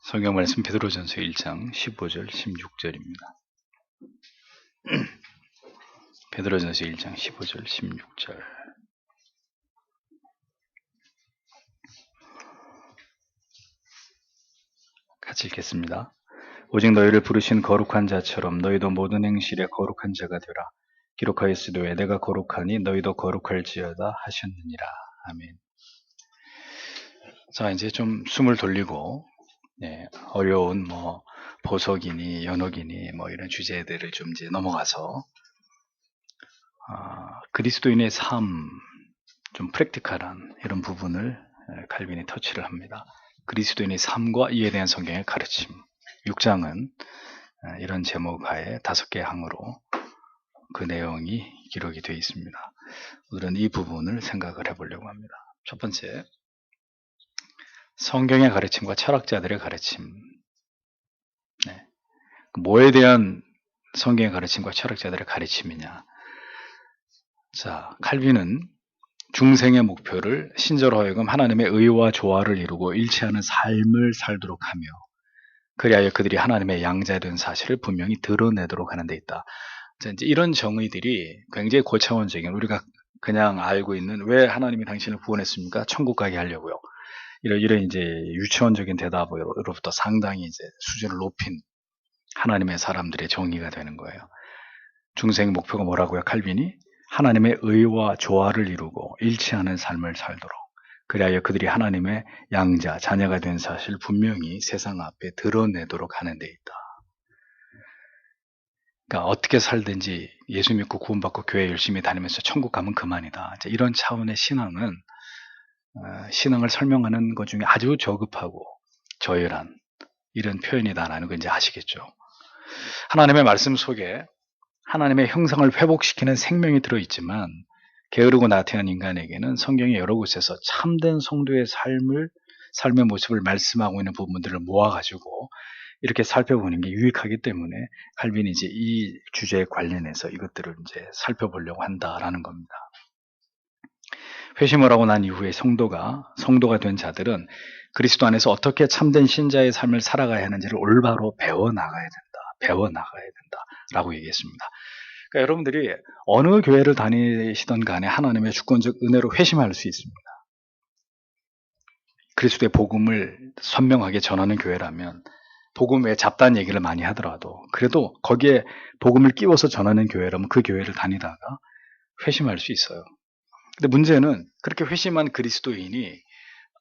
성경 말씀 베드로전서 1장 15절 16절입니다. 베드로전서 1장 15절 16절. 같이 읽겠습니다. 오직 너희를 부르신 거룩한 자처럼 너희도 모든 행실에 거룩한 자가 되라. 기록하였으되 내가 거룩하니 너희도 거룩할지어다 하셨느니라. 아멘. 자, 이제 좀 숨을 돌리고 어려운 보석이니 연옥이니 이런 주제들을 좀 이제 넘어가서 그리스도인의 삶, 좀 프랙티컬한 이런 부분을 칼빈이 터치를 합니다. 그리스도인의 삶과 이에 대한 성경의 가르침. 6장은 이런 제목하에 5개 항으로 그 내용이 기록이 되어 있습니다. 오늘은 이 부분을 생각을 해보려고 합니다. 첫 번째, 성경의 가르침과 철학자들의 가르침. 뭐에 대한 성경의 가르침과 철학자들의 가르침이냐. 자, 칼빈은 중생의 목표를 신자로 하여금 하나님의 의와 조화를 이루고 일치하는 삶을 살도록 하며 그리하여 그들이 하나님의 양자된 사실을 분명히 드러내도록 하는 데 있다. 자, 이제 이런 정의들이 굉장히 고차원적인, 우리가 그냥 알고 있는 왜 하나님이 당신을 구원했습니까? 천국 가게 하려고요. 이런 이제 유치원적인 대답으로부터 상당히 이제 수준을 높인 하나님의 사람들의 정의가 되는 거예요. 중생의 목표가 뭐라고요? 칼빈이 하나님의 의와 조화를 이루고 일치하는 삶을 살도록 그리하여 그들이 하나님의 양자, 자녀가 된 사실 분명히 세상 앞에 드러내도록 하는 데 있다. 그러니까 어떻게 살든지 예수 믿고 구원받고 교회 열심히 다니면서 천국 가면 그만이다. 이런 차원의 신앙은 신앙을 설명하는 것 중에 아주 저급하고 저열한 이런 표현이다라는 거 이제 아시겠죠. 하나님의 말씀 속에 하나님의 형상을 회복시키는 생명이 들어있지만 게으르고 나태한 인간에게는 성경의 여러 곳에서 참된 성도의 삶의 모습을 말씀하고 있는 부분들을 모아가지고 이렇게 살펴보는 게 유익하기 때문에 칼빈이 이제 이 주제에 관련해서 이것들을 이제 살펴보려고 한다라는 겁니다. 회심을 하고 난 이후에 성도가 된 자들은 그리스도 안에서 어떻게 참된 신자의 삶을 살아가야 하는지를 올바로 배워나가야 된다. 라고 얘기했습니다. 그러니까 여러분들이 어느 교회를 다니시던 간에 하나님의 주권적 은혜로 회심할 수 있습니다. 그리스도의 복음을 선명하게 전하는 교회라면 복음 외에 잡다한 얘기를 많이 하더라도 그래도 거기에 복음을 끼워서 전하는 교회라면 그 교회를 다니다가 회심할 수 있어요. 근데 문제는 그렇게 회심한 그리스도인이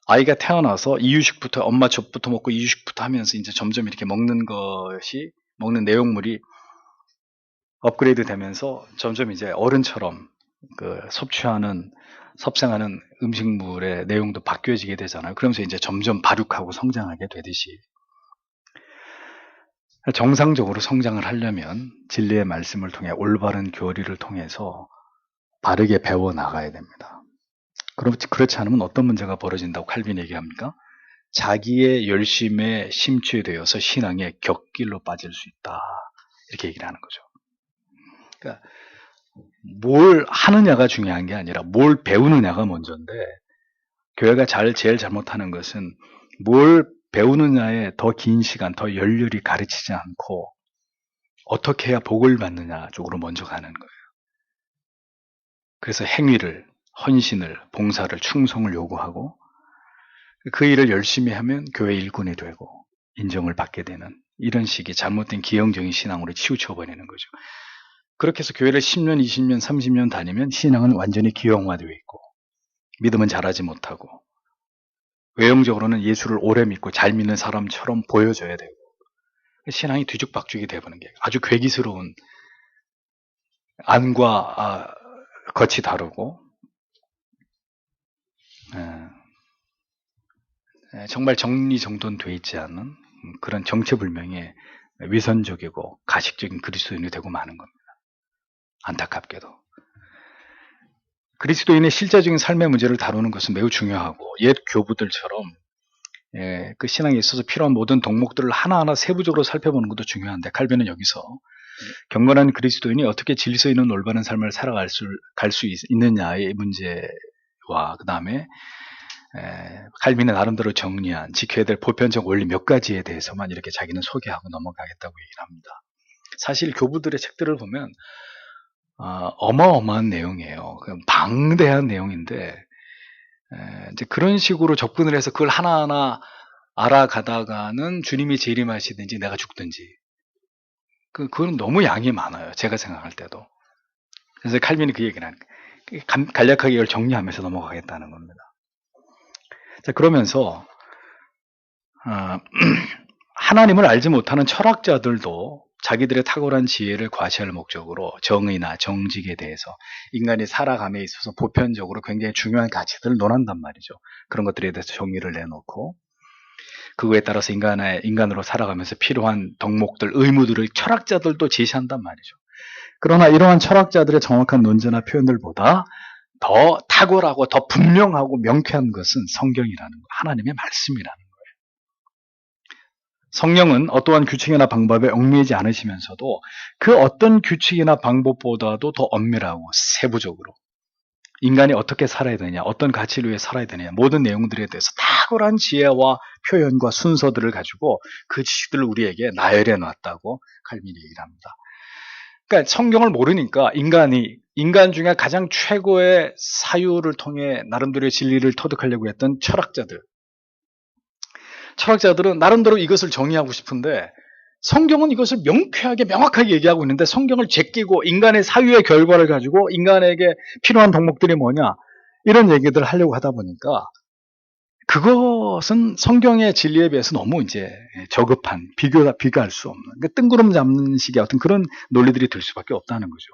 아이가 태어나서 이유식부터 엄마 젖부터 먹고 이유식부터 하면서 이제 점점 이렇게 먹는 내용물이 업그레이드 되면서 점점 이제 어른처럼 섭생하는 음식물의 내용도 바뀌어지게 되잖아요. 그러면서 이제 점점 발육하고 성장하게 되듯이 정상적으로 성장을 하려면 진리의 말씀을 통해 올바른 교리를 통해서 바르게 배워나가야 됩니다. 그렇지 않으면 어떤 문제가 벌어진다고 칼빈이 얘기합니까? 자기의 열심에 심취되어서 신앙의 격길로 빠질 수 있다. 이렇게 얘기를 하는 거죠. 그러니까 뭘 하느냐가 중요한 게 아니라 뭘 배우느냐가 먼저인데 교회가 제일 잘못하는 것은 뭘 배우느냐에 더 긴 시간, 더 열렬히 가르치지 않고 어떻게 해야 복을 받느냐 쪽으로 먼저 가는 거예요. 그래서 행위를, 헌신을, 봉사를, 충성을 요구하고 그 일을 열심히 하면 교회 일꾼이 되고 인정을 받게 되는 이런 식의 잘못된 기형적인 신앙으로 치우쳐버리는 거죠. 그렇게 해서 교회를 10년, 20년, 30년 다니면 신앙은 완전히 기형화되어 있고 믿음은 잘하지 못하고 외형적으로는 예수를 오래 믿고 잘 믿는 사람처럼 보여줘야 되고 신앙이 뒤죽박죽이 되어버리는 게 아주 괴기스러운 안과 겉이 다르고 정말 정리정돈되어 있지 않은 그런 정체불명의 위선적이고 가식적인 그리스도인이 되고 마는 겁니다. 안타깝게도. 그리스도인의 실제적인 삶의 문제를 다루는 것은 매우 중요하고 옛 교부들처럼 그 신앙에 있어서 필요한 모든 덕목들을 하나하나 세부적으로 살펴보는 것도 중요한데 칼빈은 여기서 경건한 그리스도인이 어떻게 질서 있는 올바른 삶을 살아갈 수 있느냐의 문제와 그 다음에 칼빈의 나름대로 정리한 지켜야 될 보편적 원리 몇 가지에 대해서만 이렇게 자기는 소개하고 넘어가겠다고 얘기를 합니다. 사실 교부들의 책들을 보면 어마어마한 내용이에요. 방대한 내용인데 이제 그런 식으로 접근을 해서 그걸 하나하나 알아가다가는 주님이 재림하시든지 내가 죽든지 그건 너무 양이 많아요. 제가 생각할 때도. 그래서 칼빈이 그 얘기를 하는 거예요. 간략하게 이걸 정리하면서 넘어가겠다는 겁니다. 자, 그러면서 하나님을 알지 못하는 철학자들도 자기들의 탁월한 지혜를 과시할 목적으로 정의나 정직에 대해서 인간이 살아감에 있어서 보편적으로 굉장히 중요한 가치들을 논한단 말이죠. 그런 것들에 대해서 정의를 내놓고 그거에 따라서 인간으로 살아가면서 필요한 덕목들, 의무들을 철학자들도 제시한단 말이죠. 그러나 이러한 철학자들의 정확한 논제나 표현들보다 더 탁월하고 더 분명하고 명쾌한 것은 성경이라는 거, 하나님의 말씀이라는 거예요. 성령은 어떠한 규칙이나 방법에 얽매이지 않으시면서도 그 어떤 규칙이나 방법보다도 더 엄밀하고 세부적으로 인간이 어떻게 살아야 되냐, 어떤 가치를 위해 살아야 되냐, 모든 내용들에 대해서 탁월한 지혜와 표현과 순서들을 가지고 그 지식들을 우리에게 나열해 놨다고 칼빈이 얘기를 합니다. 그러니까 성경을 모르니까 인간 중에 가장 최고의 사유를 통해 나름대로의 진리를 터득하려고 했던 철학자들은 나름대로 이것을 정의하고 싶은데 성경은 이것을 명쾌하게 명확하게 얘기하고 있는데 성경을 제끼고 인간의 사유의 결과를 가지고 인간에게 필요한 덕목들이 뭐냐 이런 얘기들을 하려고 하다 보니까 그것은 성경의 진리에 비해서 너무 이제 저급한 비교할 수 없는 그러니까 뜬구름 잡는 식의 어떤 그런 논리들이 들 수밖에 없다는 거죠.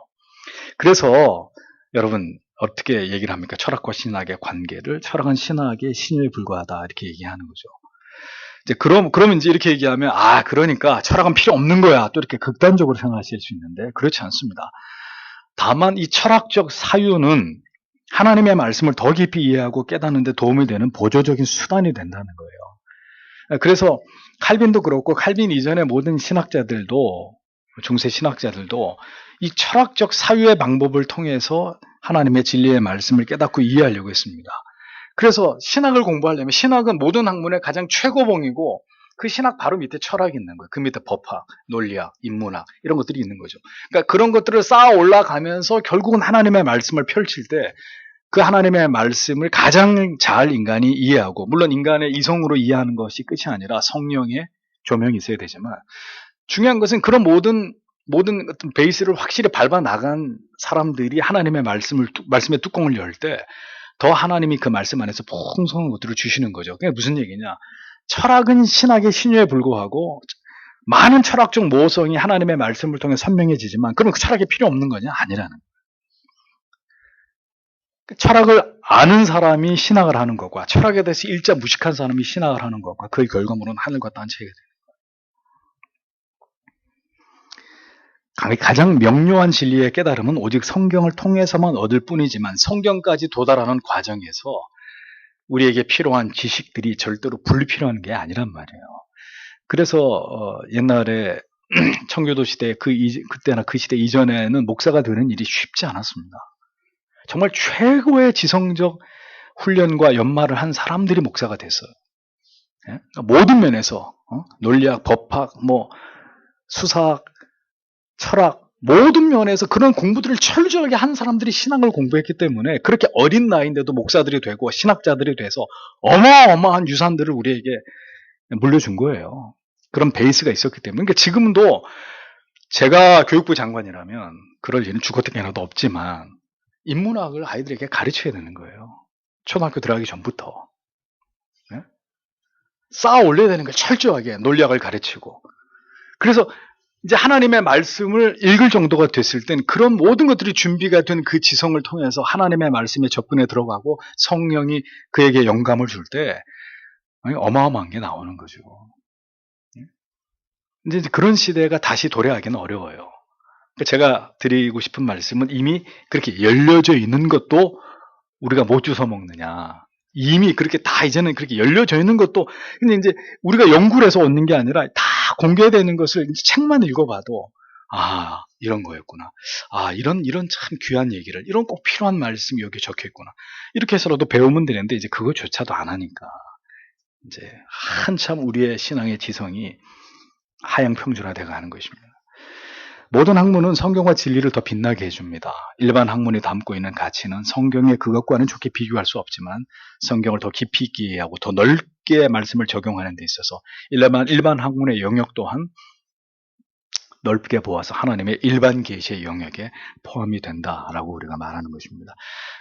그래서 여러분 어떻게 얘기를 합니까? 철학과 신학의 관계를 철학은 신학의 신유에 불과하다 이렇게 얘기하는 거죠. 이제 그럼 이제 이렇게 얘기하면 그러니까 철학은 필요 없는 거야 또 이렇게 극단적으로 생각하실 수 있는데 그렇지 않습니다. 다만 이 철학적 사유는 하나님의 말씀을 더 깊이 이해하고 깨닫는 데 도움이 되는 보조적인 수단이 된다는 거예요. 그래서 칼빈도 그렇고 칼빈 이전의 모든 신학자들도 중세 신학자들도 이 철학적 사유의 방법을 통해서 하나님의 진리의 말씀을 깨닫고 이해하려고 했습니다. 그래서 신학을 공부하려면 신학은 모든 학문의 가장 최고봉이고 그 신학 바로 밑에 철학이 있는 거예요. 그 밑에 법학, 논리학, 인문학 이런 것들이 있는 거죠. 그러니까 그런 것들을 쌓아 올라가면서 결국은 하나님의 말씀을 펼칠 때 그 하나님의 말씀을 가장 잘 인간이 이해하고 물론 인간의 이성으로 이해하는 것이 끝이 아니라 성령의 조명이 있어야 되지만 중요한 것은 그런 모든 어떤 베이스를 확실히 밟아 나간 사람들이 하나님의 말씀의 뚜껑을 열 때 더 하나님이 그 말씀 안에서 풍성한 것들을 주시는 거죠. 그게 무슨 얘기냐? 철학은 신학의 신유에 불과하고 많은 철학적 모성이 하나님의 말씀을 통해 선명해지지만 그럼 그 철학이 필요 없는 거냐? 아니라는 거예요. 철학을 아는 사람이 신학을 하는 것과 철학에 대해서 일자 무식한 사람이 신학을 하는 것과 그 결과물은 하늘과 땅 차이가 돼요. 가장 명료한 진리의 깨달음은 오직 성경을 통해서만 얻을 뿐이지만 성경까지 도달하는 과정에서 우리에게 필요한 지식들이 절대로 불필요한 게 아니란 말이에요. 그래서 옛날에 청교도 시대 그때나 그 시대 이전에는 목사가 되는 일이 쉽지 않았습니다. 정말 최고의 지성적 훈련과 연마를 한 사람들이 목사가 됐어요. 모든 면에서 논리학, 법학, 수사학, 철학 모든 면에서 그런 공부들을 철저하게 한 사람들이 신학을 공부했기 때문에 그렇게 어린 나이인데도 목사들이 되고 신학자들이 돼서 어마어마한 유산들을 우리에게 물려준 거예요. 그런 베이스가 있었기 때문에. 그러니까 지금도 제가 교육부 장관이라면 그럴 일은 죽어도 깨나도 없지만 인문학을 아이들에게 가르쳐야 되는 거예요. 초등학교 들어가기 전부터. 네? 쌓아 올려야 되는 걸 철저하게 논리학을 가르치고. 그래서 이제 하나님의 말씀을 읽을 정도가 됐을 땐 그런 모든 것들이 준비가 된 그 지성을 통해서 하나님의 말씀에 접근해 들어가고 성령이 그에게 영감을 줄 때 어마어마한 게 나오는 거죠. 이제 그런 시대가 다시 도래하기는 어려워요. 제가 드리고 싶은 말씀은 이미 그렇게 열려져 있는 것도 우리가 못 주워 먹느냐. 이미 그렇게 다 이제는 그렇게 열려져 있는 것도 근데 이제 우리가 연구를 해서 얻는 게 아니라 다 공개되는 것을 이제 책만 읽어봐도 이런 거였구나. 이런 참 귀한 얘기를, 이런 꼭 필요한 말씀이 여기 적혀 있구나. 이렇게 해서라도 배우면 되는데, 이제 그거조차도 안 하니까, 이제 한참 우리의 신앙의 지성이 하향평준화되어 가는 것입니다. 모든 학문은 성경과 진리를 더 빛나게 해줍니다. 일반 학문이 담고 있는 가치는 성경의 그것과는 좋게 비교할 수 없지만 성경을 더 깊이 있게 이해하고 더 넓게 말씀을 적용하는 데 있어서 일반 학문의 영역 또한 넓게 보아서 하나님의 일반 계시의 영역에 포함이 된다라고 우리가 말하는 것입니다.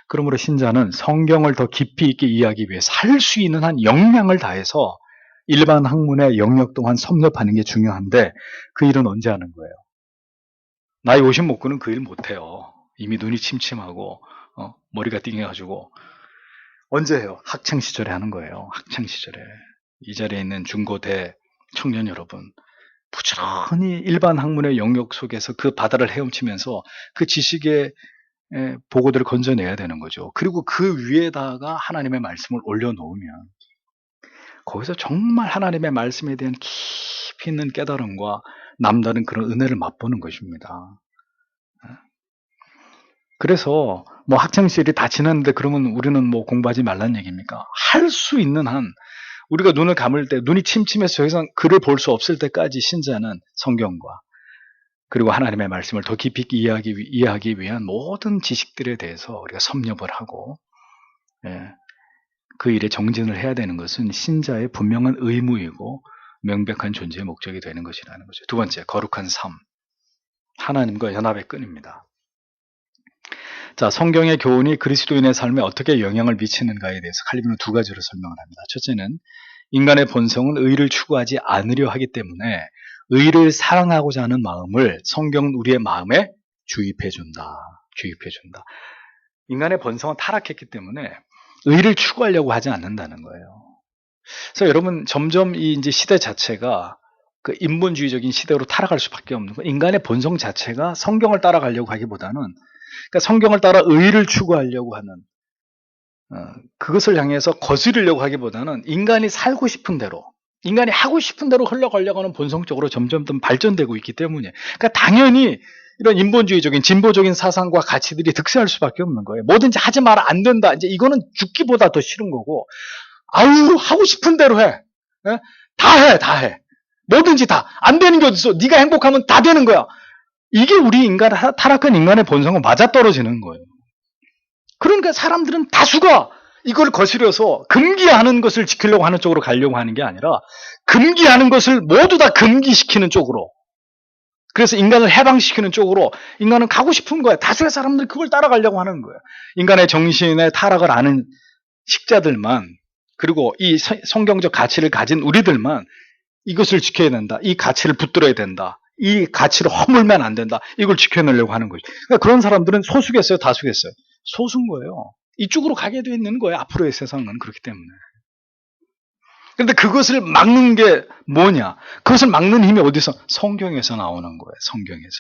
그러므로 신자는 성경을 더 깊이 있게 이해하기 위해서 할 수 있는 한 역량을 다해서 일반 학문의 영역 동안 섭렵하는 게 중요한데, 그 일은 언제 하는 거예요? 나이 50 먹고는 그 일 못해요. 이미 눈이 침침하고 머리가 띵해가지고. 언제 해요? 학창시절에 하는 거예요. 학창시절에. 이 자리에 있는 중고대 청년 여러분, 부지런히 일반 학문의 영역 속에서 그 바다를 헤엄치면서 그 지식의 보고들을 건져내야 되는 거죠. 그리고 그 위에다가 하나님의 말씀을 올려놓으면 거기서 정말 하나님의 말씀에 대한 깊이 있는 깨달음과 남다른 그런 은혜를 맛보는 것입니다. 그래서 뭐 학창시절이 다 지났는데 그러면 우리는 뭐 공부하지 말란 얘기입니까? 할 수 있는 한, 우리가 눈을 감을 때 눈이 침침해서 더 이상 글을 볼 수 없을 때까지 신자는 성경과 그리고 하나님의 말씀을 더 깊이 이해하기 위한 모든 지식들에 대해서 우리가 섭렵을 하고, 그 일에 정진을 해야 되는 것은 신자의 분명한 의무이고 명백한 존재의 목적이 되는 것이라는 거죠. 두 번째, 거룩한 삶. 하나님과 연합의 끈입니다. 자, 성경의 교훈이 그리스도인의 삶에 어떻게 영향을 미치는가에 대해서 칼빈은 두 가지로 설명을 합니다. 첫째는 인간의 본성은 의를 추구하지 않으려 하기 때문에 의를 사랑하고자 하는 마음을 성경은 우리의 마음에 주입해준다. 인간의 본성은 타락했기 때문에 의를 추구하려고 하지 않는다는 거예요. 그래서 여러분, 점점 이 이제 시대 자체가 그 인본주의적인 시대로 타락할 수밖에 없는 거예요. 인간의 본성 자체가 성경을 따라가려고 하기보다는, 그러니까 성경을 따라 의를 추구하려고 하는, 그것을 향해서 거스르려고 하기보다는 인간이 살고 싶은 대로, 인간이 하고 싶은 대로 흘러가려고 하는 본성적으로 점점 더 발전되고 있기 때문에, 그러니까 당연히 이런 인본주의적인 진보적인 사상과 가치들이 득세할 수밖에 없는 거예요. 뭐든지 하지 마라, 안 된다. 이제 이거는 죽기보다 더 싫은 거고, 하고 싶은 대로 해. 다 해. 뭐든지 다. 안 되는 게 어딨어. 네가 행복하면 다 되는 거야. 이게 우리 타락한 인간의 본성과 맞아떨어지는 거예요. 그러니까 사람들은 다수가 이걸 거스려서 금기하는 것을 지키려고 하는 쪽으로 가려고 하는 게 아니라 금기하는 것을 모두 다 금기시키는 쪽으로, 그래서 인간을 해방시키는 쪽으로 인간은 가고 싶은 거예요. 다수의 사람들이 그걸 따라가려고 하는 거예요. 인간의 정신의 타락을 아는 식자들만, 그리고 이 성경적 가치를 가진 우리들만 이것을 지켜야 된다. 이 가치를 붙들어야 된다. 이 가치를 허물면 안 된다. 이걸 지켜내려고 하는 거죠. 그러니까 그런 사람들은 소수겠어요? 다수겠어요? 소수인 거예요. 이쪽으로 가게 돼 있는 거예요. 앞으로의 세상은 그렇기 때문에. 그런데 그것을 막는 게 뭐냐? 그것을 막는 힘이 어디서? 성경에서 나오는 거예요. 성경에서.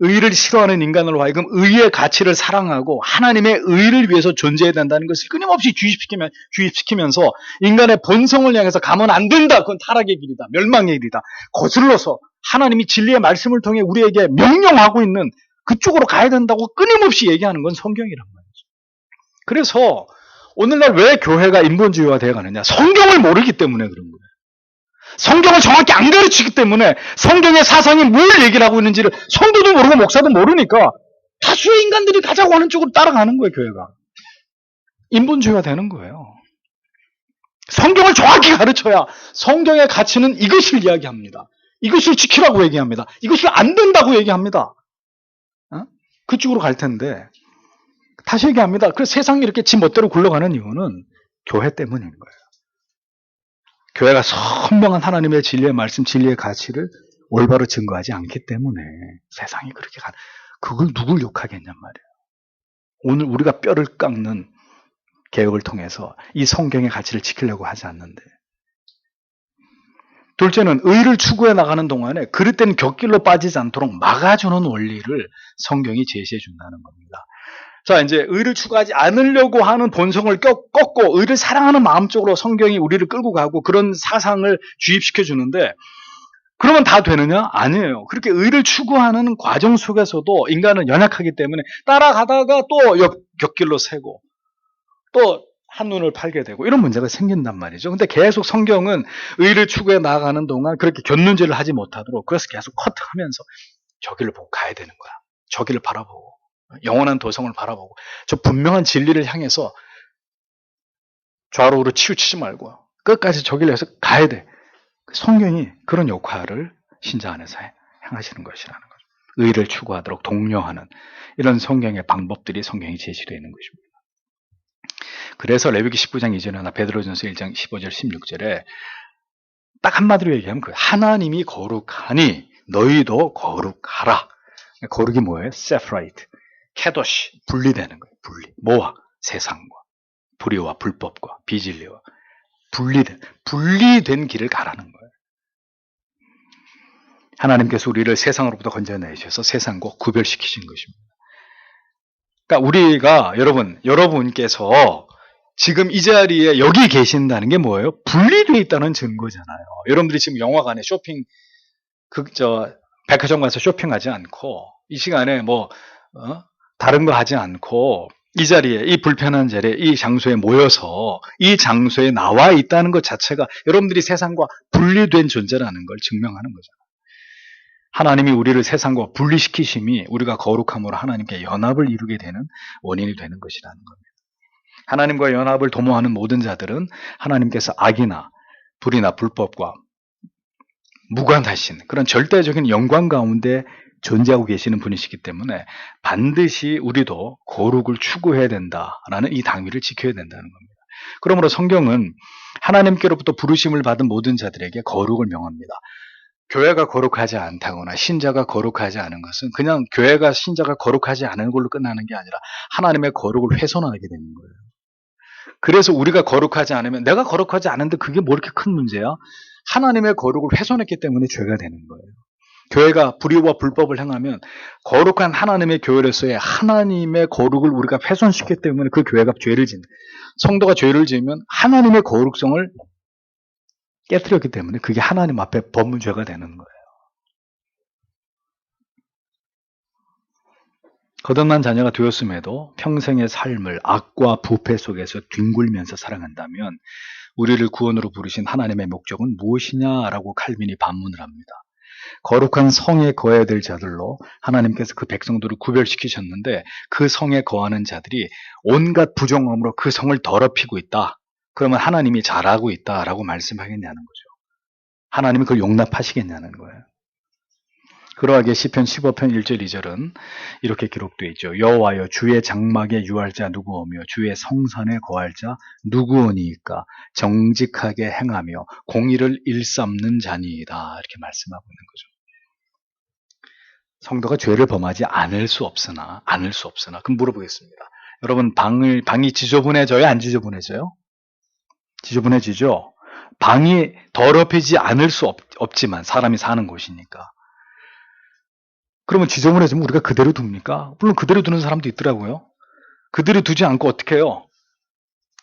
의를 싫어하는 인간으로 하여금 의의 가치를 사랑하고 하나님의 의를 위해서 존재해야 된다는 것을 끊임없이 주입시키면서 인간의 본성을 향해서 가면 안 된다. 그건 타락의 길이다. 멸망의 길이다. 거슬러서 하나님이 진리의 말씀을 통해 우리에게 명령하고 있는 그쪽으로 가야 된다고 끊임없이 얘기하는 건 성경이란 말이죠. 그래서 오늘날 왜 교회가 인본주의화 되어 가느냐? 성경을 모르기 때문에 그런 거예요. 성경을 정확히 안 가르치기 때문에 성경의 사상이 뭘 얘기를 하고 있는지를 성도도 모르고 목사도 모르니까 다수의 인간들이 가자고 하는 쪽으로 따라가는 거예요. 교회가. 인본주의화 되는 거예요. 성경을 정확히 가르쳐야 성경의 가치는 이것을 이야기합니다. 이것을 지키라고 얘기합니다. 이것을 안 된다고 얘기합니다. 그쪽으로 갈 텐데, 다시 얘기합니다. 그래서 세상이 이렇게 지 멋대로 굴러가는 이유는 교회 때문인 거예요. 교회가 선명한 하나님의 진리의 말씀, 진리의 가치를 올바로 증거하지 않기 때문에 세상이 그렇게 그걸 누굴 욕하겠냔 말이에요. 오늘 우리가 뼈를 깎는 개혁을 통해서 이 성경의 가치를 지키려고 하지 않는데, 둘째는 의를 추구해 나가는 동안에 그릇된 곁길로 빠지지 않도록 막아주는 원리를 성경이 제시해 준다는 겁니다. 자, 이제 의를 추구하지 않으려고 하는 본성을 꺾고 의를 사랑하는 마음 쪽으로 성경이 우리를 끌고 가고 그런 사상을 주입시켜 주는데, 그러면 다 되느냐? 아니에요. 그렇게 의를 추구하는 과정 속에서도 인간은 연약하기 때문에 따라가다가 또 곁길로 새고 또 한눈을 팔게 되고 이런 문제가 생긴단 말이죠. 근데 계속 성경은 의를 추구해 나아가는 동안 그렇게 곁눈질을 하지 못하도록 그래서 계속 커트하면서 저기를 보고 가야 되는 거야. 저기를 바라보고 영원한 도성을 바라보고 저 분명한 진리를 향해서 좌우로 치우치지 말고 끝까지 저기를 해서 가야 돼. 성경이 그런 역할을 신자 안에서 행하시는 것이라는 거죠. 의를 추구하도록 독려하는 이런 성경의 방법들이 성경이 제시되어 있는 것입니다. 그래서 레위기 19장 이전에나 베드로전서 1장 15절 16절에 딱 한마디로 얘기하면 하나님이 거룩하니 너희도 거룩하라. 거룩이 뭐예요? separate, 케도시, 분리되는 거예요. 분리. 뭐와? 세상과 불의와 불법과 비진리와 분리된 길을 가라는 거예요. 하나님께서 우리를 세상으로부터 건져내셔서 세상과 구별시키신 것입니다. 그러니까 우리가 여러분께서 지금 이 자리에 여기 계신다는 게 뭐예요? 분리되어 있다는 증거잖아요. 여러분들이 지금 영화관에 백화점 가서 쇼핑하지 않고 이 시간에 다른 거 하지 않고 이 자리에, 이 불편한 자리에, 이 장소에 모여서 이 장소에 나와 있다는 것 자체가 여러분들이 세상과 분리된 존재라는 걸 증명하는 거잖아요. 하나님이 우리를 세상과 분리시키심이 우리가 거룩함으로 하나님께 연합을 이루게 되는 원인이 되는 것이라는 겁니다. 하나님과 연합을 도모하는 모든 자들은 하나님께서 악이나 불이나 불법과 무관하신 그런 절대적인 영광 가운데 존재하고 계시는 분이시기 때문에 반드시 우리도 거룩을 추구해야 된다라는 이 당위를 지켜야 된다는 겁니다. 그러므로 성경은 하나님께로부터 부르심을 받은 모든 자들에게 거룩을 명합니다. 교회가 거룩하지 않다거나 신자가 거룩하지 않은 것은 그냥 교회가 신자가 거룩하지 않은 걸로 끝나는 게 아니라 하나님의 거룩을 훼손하게 되는 거예요. 그래서 우리가 거룩하지 않으면 내가 거룩하지 않은데 그게 뭐 이렇게 큰 문제야? 하나님의 거룩을 훼손했기 때문에 죄가 되는 거예요. 교회가 불의와 불법을 행하면 거룩한 하나님의 교회로서의 하나님의 거룩을 우리가 훼손시켰기 때문에 그 교회가 죄를 짓는 성도가 죄를 지으면 하나님의 거룩성을 깨뜨렸기 때문에 그게 하나님 앞에 범죄가 되는 거예요. 거듭난 자녀가 되었음에도 평생의 삶을 악과 부패 속에서 뒹굴면서 살아간다면 우리를 구원으로 부르신 하나님의 목적은 무엇이냐라고 칼빈이 반문을 합니다. 거룩한 성에 거해야 될 자들로 하나님께서 그 백성들을 구별시키셨는데 그 성에 거하는 자들이 온갖 부정함으로 그 성을 더럽히고 있다. 그러면 하나님이 잘하고 있다라고 말씀하겠냐는 거죠. 하나님이 그걸 용납하시겠냐는 거예요. 그러하게 시편 15편 1절 2절은 이렇게 기록되어 있죠. 여호와여 주의 장막에 유할 자 누구오며 주의 성산에 거할 자 누구오니이까 정직하게 행하며 공의를 일삼는 자니이다. 이렇게 말씀하고 있는 거죠. 성도가 죄를 범하지 않을 수 없으나 그럼 물어보겠습니다. 여러분 방이 지저분해져요? 안 지저분해져요? 지저분해지죠? 방이 더럽히지 않을 수 없지만 사람이 사는 곳이니까. 그러면 지저분해지면 우리가 그대로 둡니까? 물론 그대로 두는 사람도 있더라고요. 그대로 두지 않고 어떻게 해요?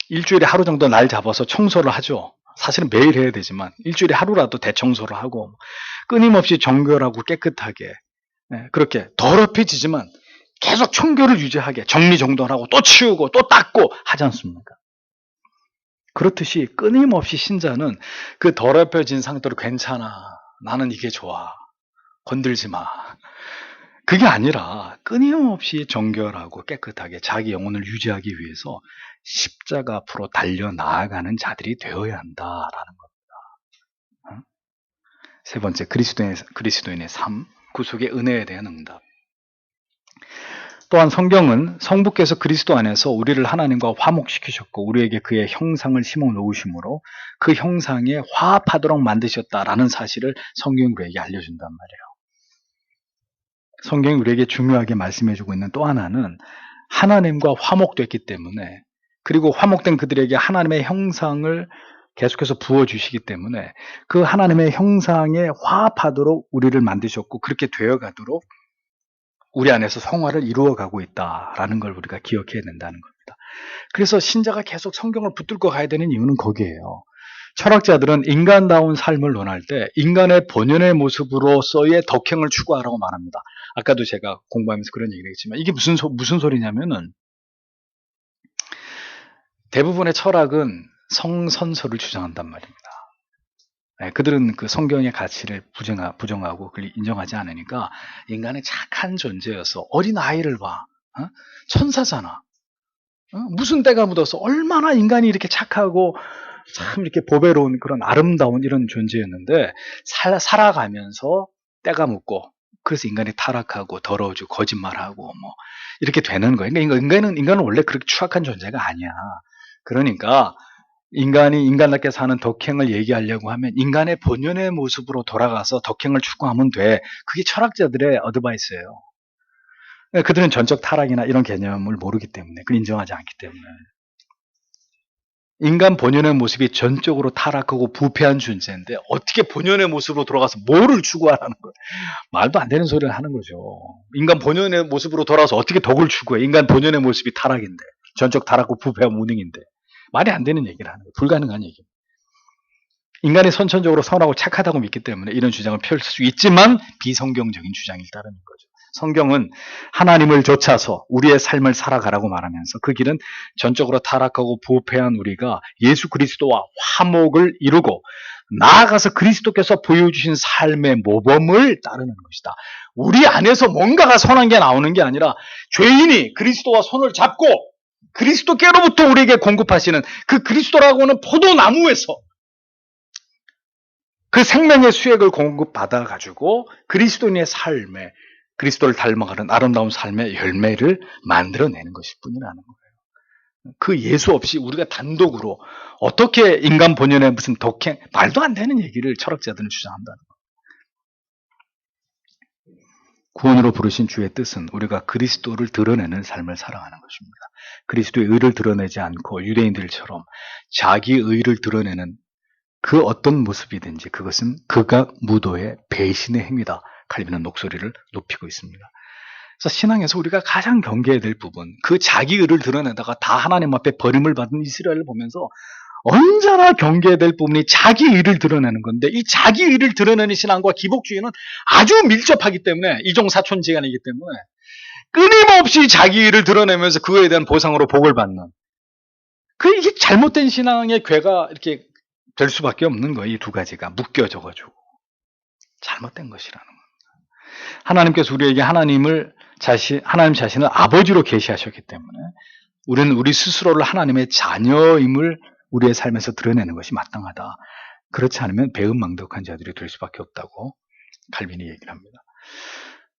일주일에 하루 정도 날 잡아서 청소를 하죠. 사실은 매일 해야 되지만 일주일에 하루라도 대청소를 하고 끊임없이 정결하고 깨끗하게 그렇게 더럽혀지지만 계속 청결을 유지하게 정리정돈하고 또 치우고 또 닦고 하지 않습니까? 그렇듯이 끊임없이 신자는 그 더럽혀진 상태로 괜찮아. 나는 이게 좋아. 건들지 마. 그게 아니라 끊임없이 정결하고 깨끗하게 자기 영혼을 유지하기 위해서 십자가 앞으로 달려나아가는 자들이 되어야 한다라는 겁니다. 세 번째, 그리스도인의 삶, 구속의 은혜에 대한 응답. 또한 성경은 성부께서 그리스도 안에서 우리를 하나님과 화목시키셨고 우리에게 그의 형상을 심어 놓으심으로 그 형상에 화합하도록 만드셨다라는 사실을 성경이 우리에게 알려준단 말이에요. 성경이 우리에게 중요하게 말씀해주고 있는 또 하나는 하나님과 화목됐기 때문에 그리고 화목된 그들에게 하나님의 형상을 계속해서 부어주시기 때문에 그 하나님의 형상에 화합하도록 우리를 만드셨고 그렇게 되어가도록 우리 안에서 성화를 이루어가고 있다라는 걸 우리가 기억해야 된다는 겁니다. 그래서 신자가 계속 성경을 붙들고 가야 되는 이유는 거기에요. 철학자들은 인간다운 삶을 논할 때 인간의 본연의 모습으로서의 덕행을 추구하라고 말합니다. 아까도 제가 공부하면서 그런 얘기를 했지만 이게 무슨 소리냐면은 대부분의 철학은 성선설을 주장한단 말입니다. 그들은 그 성경의 가치를 부정하고 그걸 인정하지 않으니까 인간은 착한 존재여서 어린 아이를 봐. 천사잖아. 무슨 때가 묻어서 얼마나 인간이 이렇게 착하고 참 이렇게 보배로운 그런 아름다운 이런 존재였는데 살아가면서 때가 묻고 그래서 인간이 타락하고 더러워지고 거짓말하고 뭐 이렇게 되는 거예요. 그러니까 인간은 원래 그렇게 추악한 존재가 아니야. 그러니까 인간이 인간답게 사는 덕행을 얘기하려고 하면 인간의 본연의 모습으로 돌아가서 덕행을 추구하면 돼. 그게 철학자들의 어드바이스예요. 그들은 전적 타락이나 이런 개념을 모르기 때문에, 그걸 인정하지 않기 때문에. 인간 본연의 모습이 전적으로 타락하고 부패한 존재인데 어떻게 본연의 모습으로 돌아가서 뭐를 추구하라는 거예요. 말도 안 되는 소리를 하는 거죠. 인간 본연의 모습으로 돌아가서 어떻게 덕을 추구해. 인간 본연의 모습이 타락인데, 전적 타락고 부패한 무능인데. 말이 안 되는 얘기를 하는 거예요. 불가능한 얘기입니다. 인간이 선천적으로 선하고 착하다고 믿기 때문에 이런 주장을 펼칠 수 있지만 비성경적인 주장일 따르는 거죠. 성경은 하나님을 좇아서 우리의 삶을 살아가라고 말하면서 그 길은 전적으로 타락하고 부패한 우리가 예수 그리스도와 화목을 이루고 나아가서 그리스도께서 보여주신 삶의 모범을 따르는 것이다. 우리 안에서 뭔가가 선한 게 나오는 게 아니라 죄인이 그리스도와 손을 잡고 그리스도께로부터 우리에게 공급하시는 그 그리스도라고 하는 포도나무에서 그 생명의 수액을 공급받아가지고 그리스도인의 삶에 그리스도를 닮아가는 아름다운 삶의 열매를 만들어내는 것일 뿐이라는 거예요. 그 예수 없이 우리가 단독으로 어떻게 인간 본연의 무슨 덕행, 말도 안 되는 얘기를 철학자들은 주장한다는 거예요. 구원으로 부르신 주의 뜻은 우리가 그리스도를 드러내는 삶을 살아가는 것입니다. 그리스도의 의를 드러내지 않고 유대인들처럼 자기 의를 드러내는 그 어떤 모습이든지 그것은 극악무도의 배신의 행위다. 칼빈은 목소리를 높이고 있습니다. 그래서 신앙에서 우리가 가장 경계해야 될 부분, 그 자기 의를 드러내다가 다 하나님 앞에 버림을 받은 이스라엘을 보면서 언제나 경계해야 될 부분이 자기 의를 드러내는 건데, 이 자기 의를 드러내는 신앙과 기복주의는 아주 밀접하기 때문에, 이종사촌지간이기 때문에 끊임없이 자기 의를 드러내면서 그거에 대한 보상으로 복을 받는, 이게 잘못된 신앙의 괴가 이렇게 될 수밖에 없는 거예요. 이 두 가지가 묶여져가지고 잘못된 것이라는 겁니다. 하나님께서 우리에게 하나님 자신을 아버지로 계시하셨기 때문에 우리는 우리 스스로를 하나님의 자녀임을 우리의 삶에서 드러내는 것이 마땅하다. 그렇지 않으면 배은망덕한 자들이 될 수밖에 없다고 칼빈이 얘기를 합니다.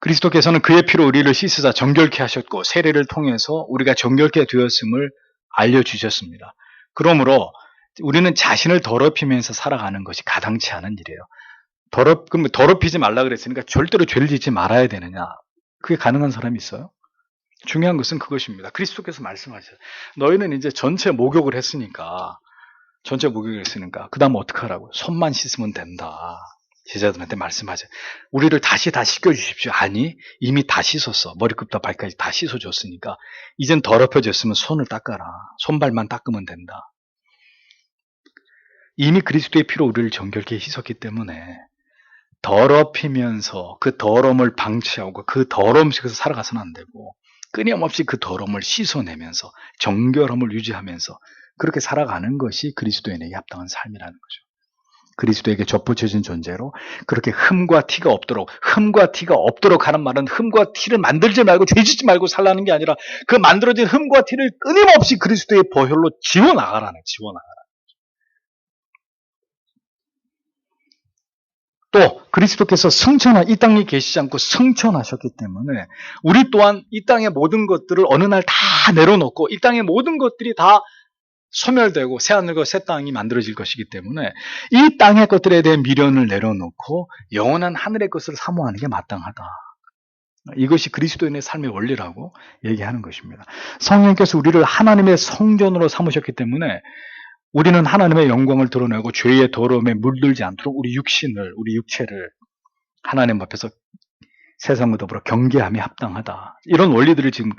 그리스도께서는 그의 피로 우리를 씻으사 정결케 하셨고 세례를 통해서 우리가 정결케 되었음을 알려주셨습니다. 그러므로 우리는 자신을 더럽히면서 살아가는 것이 가당치 않은 일이에요. 그럼 더럽히지 말라 그랬으니까 절대로 죄를 짓지 말아야 되느냐? 그게 가능한 사람이 있어요? 중요한 것은 그것입니다. 그리스도께서 말씀하셨어요. 너희는 이제 전체 목욕을 했으니까 그 다음 어떡하라고? 손만 씻으면 된다. 제자들한테 말씀하세요. 우리를 다시 다 씻겨주십시오. 아니, 이미 다 씻었어. 머리끝부터 발까지 다 씻어줬으니까 이젠 더럽혀졌으면 손을 닦아라. 손발만 닦으면 된다. 이미 그리스도의 피로 우리를 정결케 씻었기 때문에 더럽히면서 그 더러움을 방치하고 그 더러움 속에서 살아가서는 안 되고 끊임없이 그 더러움을 씻어내면서 정결함을 유지하면서 그렇게 살아가는 것이 그리스도인에게 합당한 삶이라는 거죠. 그리스도에게 접붙여진 존재로 그렇게 흠과 티가 없도록 하는 말은 흠과 티를 만들지 말고 죄짓지 말고 살라는 게 아니라 그 만들어진 흠과 티를 끊임없이 그리스도의 보혈로 지워나가라는 또 그리스도께서 이 땅에 계시지 않고 승천하셨기 때문에 우리 또한 이 땅의 모든 것들을 어느 날 다 내려놓고 이 땅의 모든 것들이 다 소멸되고 새하늘과 새 땅이 만들어질 것이기 때문에 이 땅의 것들에 대한 미련을 내려놓고 영원한 하늘의 것을 사모하는 게 마땅하다. 이것이 그리스도인의 삶의 원리라고 얘기하는 것입니다. 성령께서 우리를 하나님의 성전으로 삼으셨기 때문에 우리는 하나님의 영광을 드러내고 죄의 더러움에 물들지 않도록 우리 육체를 하나님 앞에서 세상과 더불어 경계함이 합당하다. 이런 원리들을 지금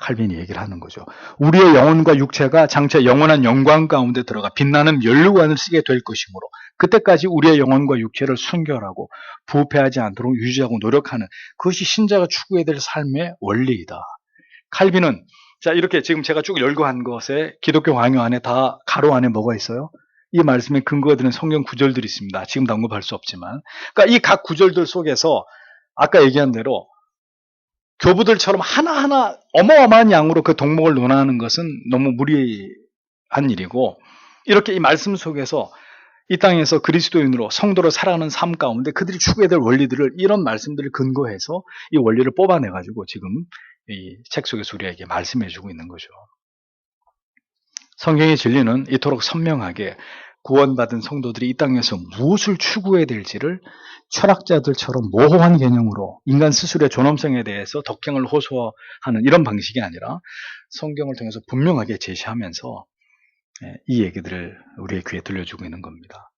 칼빈이 얘기를 하는 거죠. 우리의 영혼과 육체가 장차 영원한 영광 가운데 들어가 빛나는 면류관을 쓰게 될 것이므로 그때까지 우리의 영혼과 육체를 순결하고 부패하지 않도록 유지하고 노력하는 그것이 신자가 추구해야 될 삶의 원리이다. 칼빈은 자 이렇게 지금 제가 쭉 열거한 것에 기독교 강요 안에 다 가로 안에 뭐가 있어요? 이 말씀에 근거가 되는 성경 구절들이 있습니다. 지금도 언급할 수 없지만 그러니까 이 각 구절들 속에서 아까 얘기한 대로 교부들처럼 하나하나 어마어마한 양으로 그 동목을 논하는 것은 너무 무리한 일이고 이렇게 이 말씀 속에서 이 땅에서 그리스도인으로 성도로 살아가는 삶 가운데 그들이 추구해야 될 원리들을 이런 말씀들을 근거해서 이 원리를 뽑아내가지고 지금 이 책 속에서 우리에게 말씀해주고 있는 거죠. 성경의 진리는 이토록 선명하게 구원받은 성도들이 이 땅에서 무엇을 추구해야 될지를 철학자들처럼 모호한 개념으로 인간 스스로의 존엄성에 대해서 덕행을 호소하는 이런 방식이 아니라 성경을 통해서 분명하게 제시하면서 이 얘기들을 우리의 귀에 들려주고 있는 겁니다.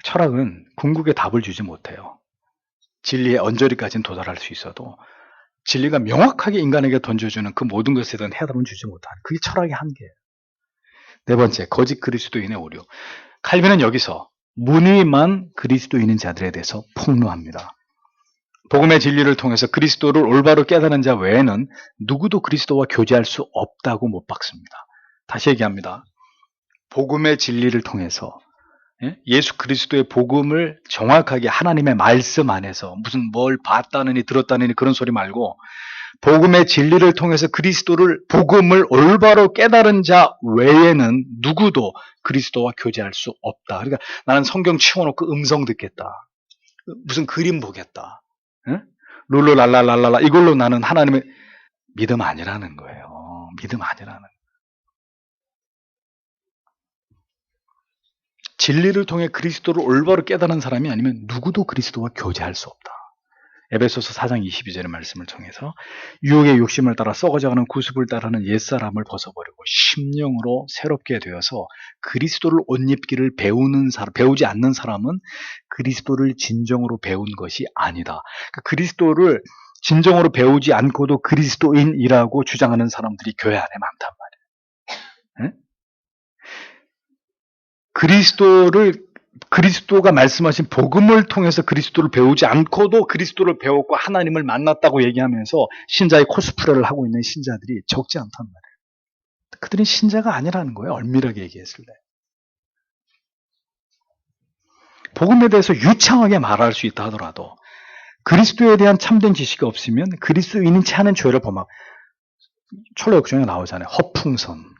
철학은 궁극의 답을 주지 못해요. 진리의 언저리까지는 도달할 수 있어도 진리가 명확하게 인간에게 던져주는 그 모든 것에 대한 해답은 주지 못하는 그게 철학의 한계예요. 네 번째, 거짓 그리스도인의 오류. 칼빈은 여기서 무늬만 그리스도인인 자들에 대해서 폭로합니다. 복음의 진리를 통해서 그리스도를 올바로 깨달은 자 외에는 누구도 그리스도와 교제할 수 없다고 못 박습니다. 다시 얘기합니다. 복음의 진리를 통해서 예수 그리스도의 복음을 정확하게 하나님의 말씀 안에서 무슨 뭘 봤다느니 들었다느니 그런 소리 말고 복음의 진리를 통해서 그리스도를 복음을 올바로 깨달은 자 외에는 누구도 그리스도와 교제할 수 없다. 그러니까 나는 성경 치워놓고 음성 듣겠다. 무슨 그림 보겠다. 룰루랄랄랄랄라 이걸로 나는 하나님의 믿음 아니라는 거예요. 믿음 아니라는 거예요. 진리를 통해 그리스도를 올바로 깨달은 사람이 아니면 누구도 그리스도와 교제할 수 없다. 에베소서 4장 22절의 말씀을 통해서 유혹의 욕심을 따라 썩어져가는 구습을 따르는 옛사람을 벗어버리고 심령으로 새롭게 되어서 그리스도를 옷 입기를 배우지 않는 사람은 그리스도를 진정으로 배운 것이 아니다. 그러니까 그리스도를 진정으로 배우지 않고도 그리스도인이라고 주장하는 사람들이 교회 안에 많단 말이에요. 그리스도가 말씀하신 복음을 통해서 그리스도를 배우지 않고도 그리스도를 배웠고 하나님을 만났다고 얘기하면서 신자의 코스프레를 하고 있는 신자들이 적지 않단 말이에요. 그들은 신자가 아니라는 거예요. 엄밀하게 얘기했을 때. 복음에 대해서 유창하게 말할 수 있다 하더라도 그리스도에 대한 참된 지식이 없으면 그리스도인인 채 하는 죄를 범하고 철로역정에 나오잖아요. 허풍선.